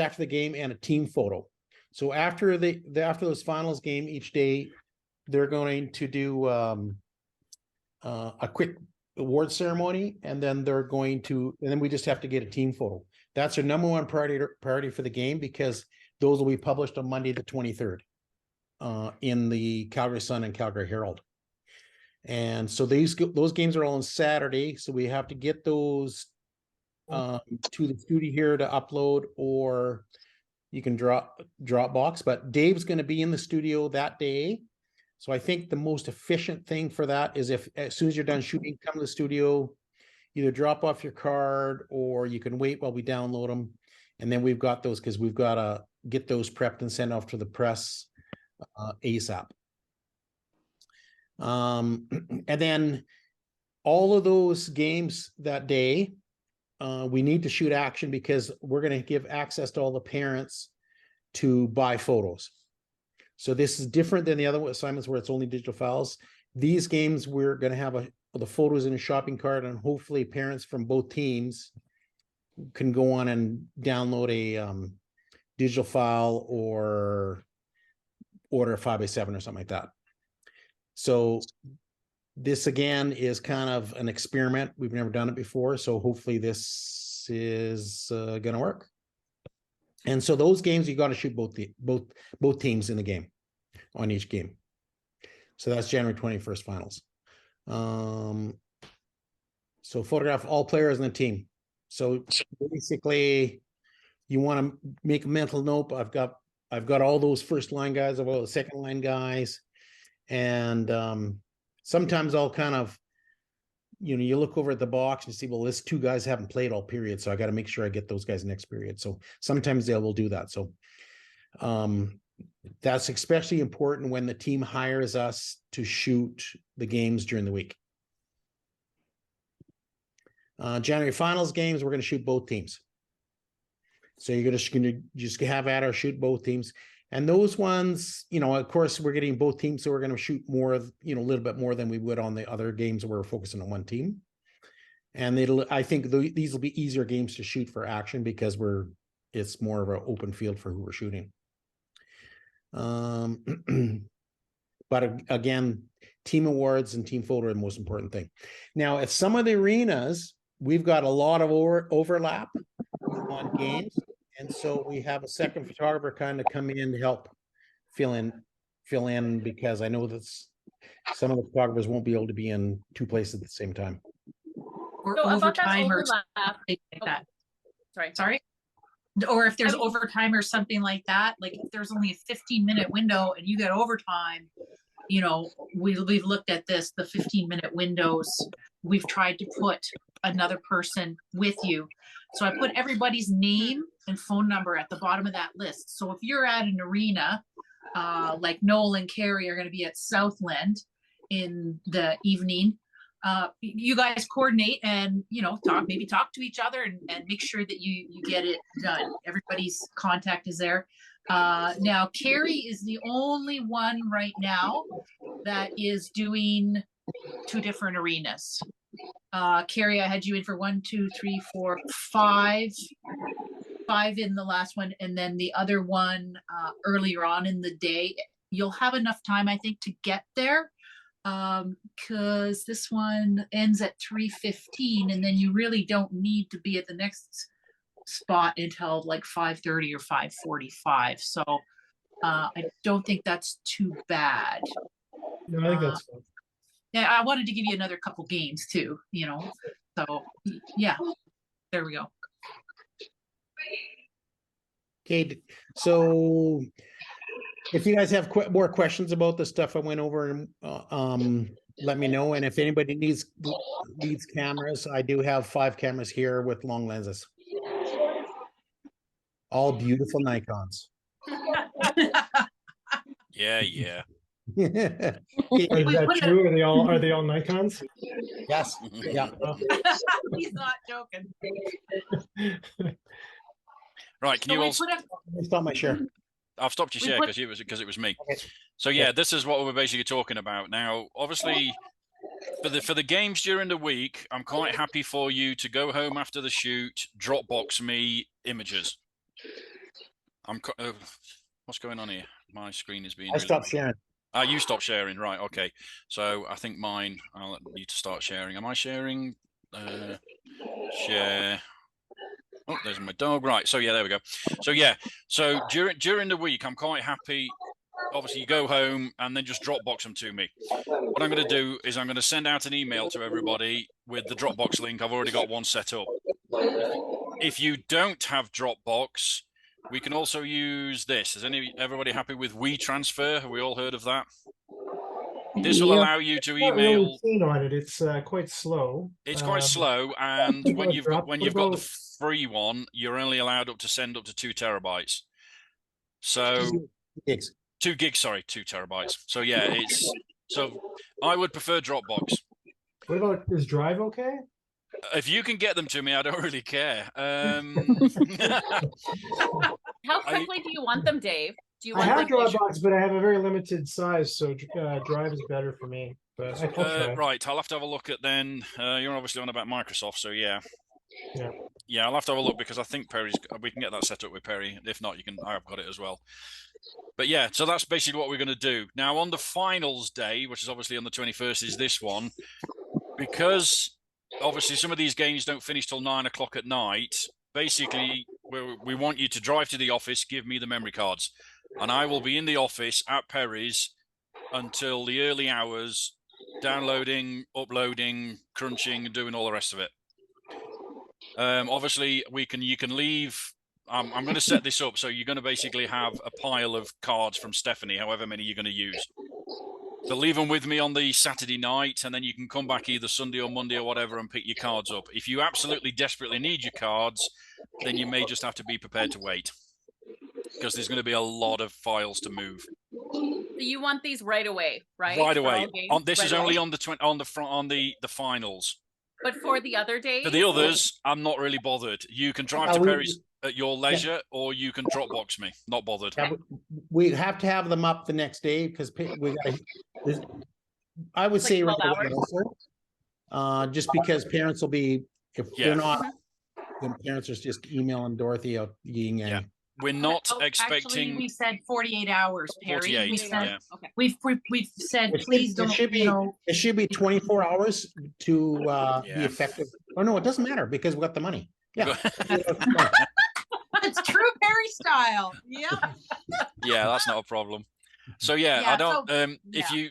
after the game and a team photo. So after after those finals game each day, they're going to do a quick award ceremony, and then we just have to get a team photo. That's our number one priority for the game, because those will be published on Monday the 23rd in the Calgary Sun and Calgary Herald. And so those games are all on Saturday, so we have to get those to the studio here to upload, or you can Dropbox. But Dave's going to be in the studio that day, so I think the most efficient thing for that is if as soon as you're done shooting, come to the studio, either drop off your card, or you can wait while we download them, and then we've got those, because we've got to get those prepped and sent off to the press ASAP. And then all of those games that day, we need to shoot action, because we're going to give access to all the parents to buy photos. So this is different than the other assignments where it's only digital files. These games, we're going to have the photos in a shopping cart, and hopefully parents from both teams can go on and download a digital file or order a 5x7 or something like that. So this again is kind of an experiment. We've never done it before, so hopefully this is going to work. And so those games, you got to shoot both teams in the game, on each game. So that's January 21st finals. So photograph all players in the team. So basically, you want to make a mental note. I've got all those first line guys, I've got all the second line guys, and sometimes I'll kind of, you look over at the box and see, well, this two guys haven't played all period, so I got to make sure I get those guys next period. So sometimes they will do that. So that's especially important when the team hires us to shoot the games during the week. January finals games, we're going to shoot both teams. So you're going to just have at or shoot both teams. And those ones, of course, we're getting both teams, so we're going to shoot more, a little bit more than we would on the other games where we're focusing on one team. And I think these will be easier games to shoot for action, because it's more of an open field for who we're shooting. But again, team awards and team photo are the most important thing. Now, at some of the arenas, we've got a lot of overlap on games. And so we have a second photographer kind of come in to help fill in, because I know that some of the photographers won't be able to be in two places at the same time. Or so overtime or something like that. Sorry. Or if there's overtime or something like that, like if there's only a 15-minute window and you get overtime, we've looked at this, the 15-minute windows. We've tried to put another person with you. So I put everybody's name and phone number at the bottom of that list. So if you're at an arena, like Noel and Carrie are going to be at Southland in the evening, you guys coordinate and, talk to each other and make sure that you get it done. Everybody's contact is there. Now, Carrie is the only one right now that is doing two different arenas. Carrie, I had you in for 1, 2, 3, 4, 5 in the last one, and then the other one earlier on in the day. You'll have enough time, I think, to get there, because this one ends at 3:15, and then you really don't need to be at the next spot until like 5:30 or 5:45. So I don't think that's too bad. No, I think that's fine. Yeah, I wanted to give you another couple games too, so yeah, there we go. Okay, so if you guys have more questions about the stuff I went over, let me know. And if anybody needs cameras, I do have 5 cameras here with long lenses, all beautiful Nikons. Yeah. Is that true? Are they all Nikons? Yes. Yeah. He's not joking. Right. Can you all stop my share? I've stopped your share because it was me. Okay. So yeah, this is what we're basically talking about now. Obviously, for the games during the week, I'm quite happy for you to go home after the shoot, Dropbox me images. What's going on here? My screen is being. I stopped sharing. You stopped sharing, right? Okay. So I think mine. I'll need to start sharing. Am I sharing? Share. Oh, there's my dog. Right. So yeah, there we go. So yeah. So during the week, I'm quite happy. Obviously, you go home and then just Dropbox them to me. What I'm going to do is I'm going to send out an email to everybody with the Dropbox link. I've already got one set up. If you don't have Dropbox, we can also use this. Is everybody happy with WeTransfer? Have we all heard of that? This will allow you to Not email. really keen on it. It's quite slow. It's quite slow, and when you've got the free one, you're only allowed to send up to 2 terabytes. So 2 gigs, sorry, 2 terabytes. So yeah, I would prefer Dropbox. What about, is Drive okay? If you can get them to me, I don't really care. How quickly do you want them, Dave? Do you I want have them? Dropbox, but I have a very limited size, so Drive is better for me. But I'll try. Right, I'll have to have a look at then. You're obviously on about Microsoft, so yeah. Yeah. Yeah, I'll have to have a look because I think we can get that set up with Perry. If not, I've got it as well. But yeah, so that's basically what we're going to do. Now, on the finals day, which is obviously on the 21st, is this one. Because obviously some of these games don't finish till 9 o'clock at night, basically we want you to drive to the office, give me the memory cards. And I will be in the office at Perry's until the early hours, downloading, uploading, crunching, and doing all the rest of it. Obviously, you can leave. I'm going to set this up so you're going to basically have a pile of cards from Stephanie, however many you're going to use. So leave them with me on the Saturday night, and then you can come back either Sunday or Monday or whatever and pick your cards up. If you absolutely desperately need your cards, then you may just have to be prepared to wait, because there's going to be a lot of files to move. You want these right away, right? Right away. This is only on the finals. But for the other days? For the others, I'm not really bothered. You can drive to Perry's at your leisure, or you can Dropbox me. Not bothered. Yeah, we have to have them up the next day because I would say right away also, just because parents will be, if they're not, then parents are just emailing Dorothy out yin yang. Yeah. We're not expecting. Actually, we said 48 hours, Perry. 48, we said, yeah. Okay. We've said, please don't, it should be 24 hours to be effective. Oh, no, it doesn't matter because we got the money. Yeah. It's true Perry style. Yeah. Yeah, that's not a problem. So yeah, I don't, if you,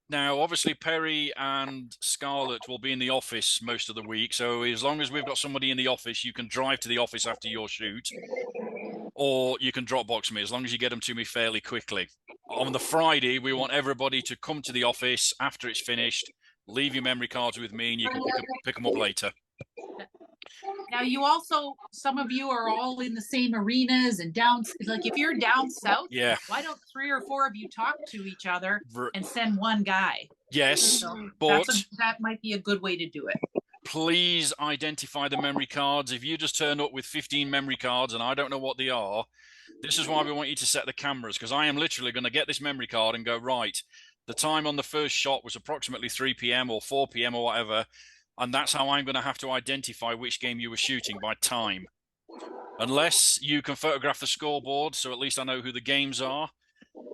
now obviously Perry and Scarlett will be in the office most of the week. So as long as we've got somebody in the office, you can drive to the office after your shoot, or you can Dropbox me as long as you get them to me fairly quickly. On the Friday, we want everybody to come to the office after it's finished, leave your memory cards with me, and you can pick them up later. Now you also, some of you are all in the same arenas and down, like if you're down south, why don't 3 or 4 of you talk to each other and send one guy? Yes, so but that might be a good way to do it. Please identify the memory cards. If you just turn up with 15 memory cards and I don't know what they are, this is why we want you to set the cameras, because I am literally going to get this memory card and go, right, the time on the first shot was approximately 3 p.m. or 4 p.m. or whatever. And that's how I'm going to have to identify which game you were shooting, by time. Unless you can photograph the scoreboard, so at least I know who the games are.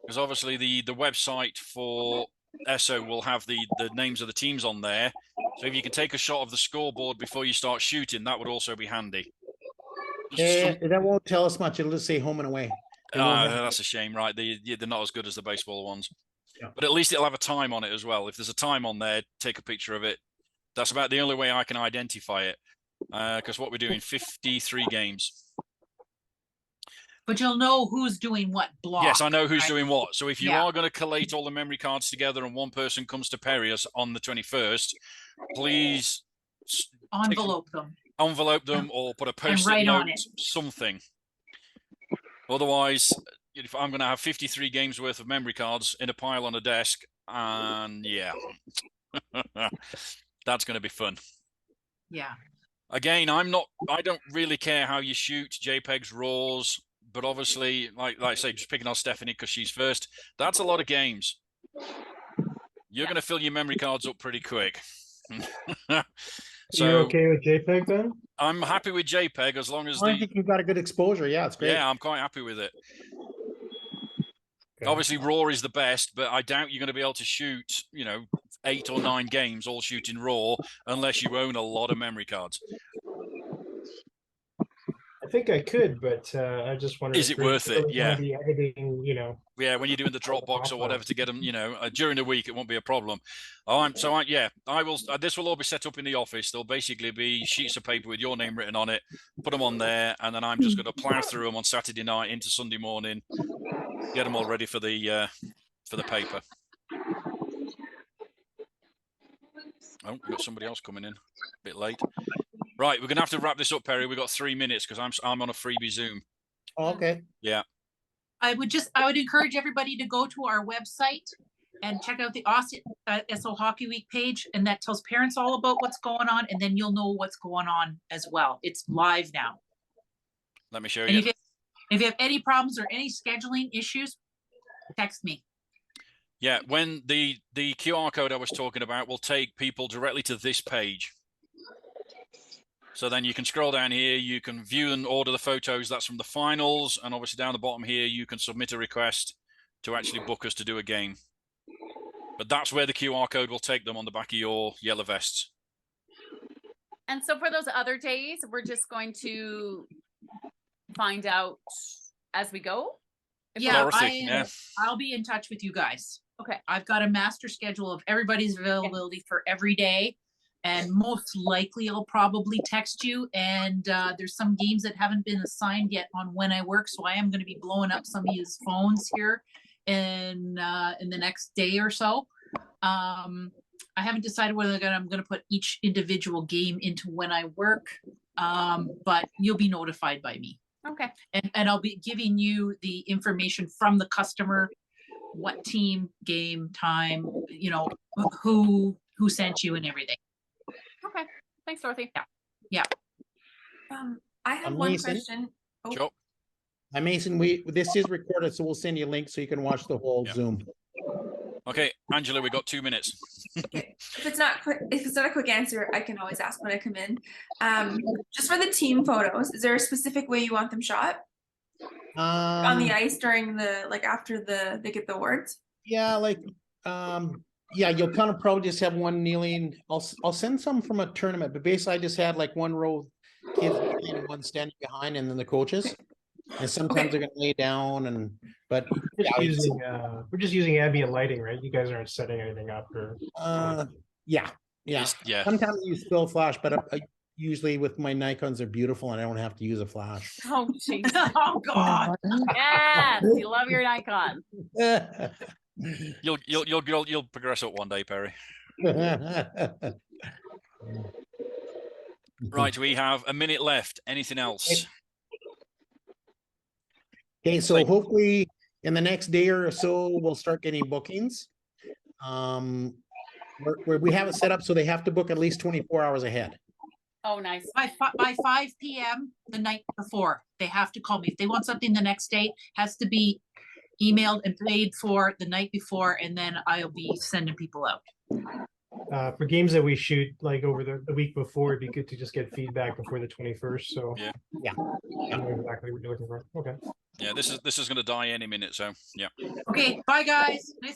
Because obviously the website for ESO will have the names of the teams on there. So if you can take a shot of the scoreboard before you start shooting, that would also be handy. That won't tell us much. It'll just say home and away. That's a shame, right? They're not as good as the baseball ones. Yeah. But at least it'll have a time on it as well. If there's a time on there, take a picture of it. That's about the only way I can identify it, because what we're doing, 53 games. But you'll know who's doing what block. Yes, I know who's doing what. So if you are going to collate all the memory cards together and one person comes to Perry's on the 21st, please envelope them or put a post-it note, something. Otherwise, if I'm going to have 53 games worth of memory cards in a pile on a desk, and yeah. That's going to be fun. Yeah. Again, I don't really care how you shoot JPEGs, RAWs, but obviously, like I say, just picking on Stephanie because she's first, that's a lot of games. You're going to fill your memory cards up pretty quick. So you're okay with JPEG then? I'm happy with JPEG as long as I the think you've got a good exposure. Yeah, it's great. yeah, I'm quite happy with it. Okay. Obviously, RAW is the best, but I doubt you're going to be able to shoot, 8 or 9 games all shooting RAW unless you own a lot of memory cards. I think I could, but I just wonder. Is it worth it? Yeah. Be editing, Yeah, when you're doing the Dropbox or whatever to get them, during the week, it won't be a problem. I will. This will all be set up in the office. There'll basically be sheets of paper with your name written on it. Put them on there, and then I'm just going to plow through them on Saturday night into Sunday morning. Get them all ready for the paper. Oh, we've got somebody else coming in. A bit late. Right, we're gonna have to wrap this up, Perry. We've got 3 minutes because I'm on a freebie Zoom. Okay. Yeah. I would encourage everybody to go to our website and check out the SO Hockey Week page, and that tells parents all about what's going on, and then you'll know what's going on as well. It's live now. Let me show And you. if you have any problems or any scheduling issues, text me. Yeah, when the QR code I was talking about will take people directly to this page. So then you can scroll down here, you can view and order the photos. That's from the finals. And obviously down the bottom here, you can submit a request to actually book us to do a game. But that's where the QR code will take them on the back of your yellow vests. And so for those other days, we're just going to find out as we go. Yeah, Dorothy, yeah. I'll be in touch with you guys. Okay. I've got a master schedule of everybody's availability for every day. And most likely I'll probably text you. And there's some games that haven't been assigned yet on when I work. So I am going to be blowing up some of his phones here in the next day or so. I haven't decided whether I'm going to put each individual game into when I work. But you'll be notified by me. Okay. And I'll be giving you the information from the customer, what team, game, time, who sent you and everything. Okay. Thanks, Dorothy. Yeah. I have one Mason? question. Oh, Sure. Hi, Mason, this is recorded, so we'll send you a link so you can watch the whole Yeah. Zoom. Okay, Angela, we got 2 minutes. okay. If it's not a quick answer, I can always ask when I come in. Just for the team photos, is there a specific way you want them shot on the ice during after they get the awards? Yeah, you'll kind of probably just have one kneeling. I'll send some from a tournament, but basically I just had like one row kids and one standing behind, and then the coaches. And sometimes they're gonna lay down, but We're just using ambient lighting, right? You guys aren't setting anything up, or yeah. Yeah. Sometimes I use still flash, but I usually with my Nikons they're beautiful, and I don't have to use a flash. Oh, jeez. Oh God. Yes, you love your Nikon. You'll progress up one day, Perry. Right, we have a minute left. Anything else? Okay, so hopefully in the next day or so we'll start getting bookings. We have it set up so they have to book at least 24 hours ahead. Oh, nice. By 5 p.m. the night before, they have to call me. If they want something the next day, has to be emailed and paid for the night before, and then I'll be sending people out. for games that we shoot like over the week before, it'd be good to just get feedback before the 21st. So Yeah. I know exactly what you're looking for. Okay. Yeah, this is going to die any minute. So yeah. Okay, bye guys. Nice